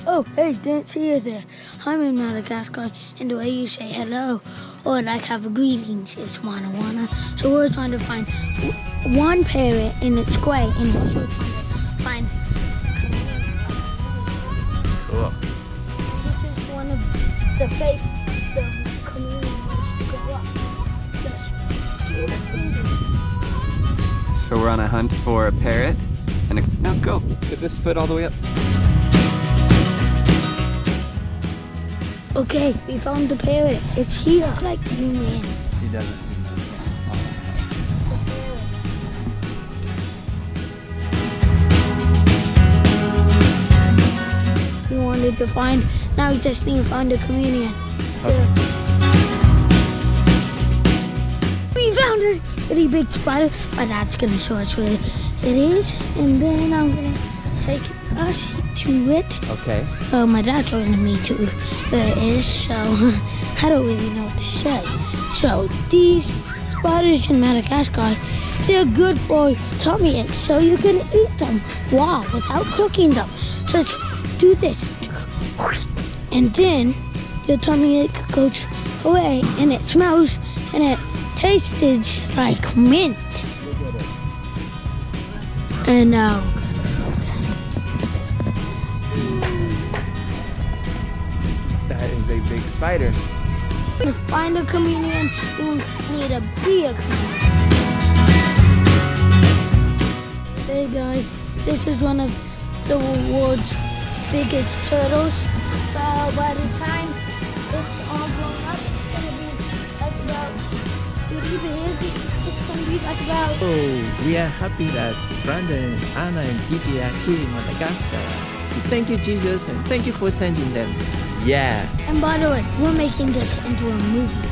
Oh, hey, didn't see you there. I'm in Madagascar, and the way you say hello or like have a greetings is wana wana. So we're trying to find one parrot and it's gray, and we're trying to find. Cool. This is one of the chameleon ones. So we're on a hunt for a parrot and now go. Get this foot all the way up. Okay, we found the parrot. It's here. Like zoom in. He doesn't seem to We wanted to find. Now we just need to find a chameleon. Okay. We found a really big spider. My dad's gonna show us where it is, and then I'm gonna take us to it. Okay. My dad's showing me to where it is, so I don't really know what to say. So these spiders in Madagascar, they're good for tummy aches, so you can eat them raw without cooking them. So do this, and then your tummy ache goes away, and it smells and it tastes like mint. And now. That is a big spider. To find a chameleon, you need to be a chameleon. Hey guys, this is one of the world's biggest turtles. So by the time it's all grown up, it's gonna be like about 3 days. It's gonna be like about. Oh, we are happy that Brandon, Anna, and Didier are here in Madagascar. Thank you, Jesus, and thank you for sending them. Yeah. And by the way, we're making this into a movie.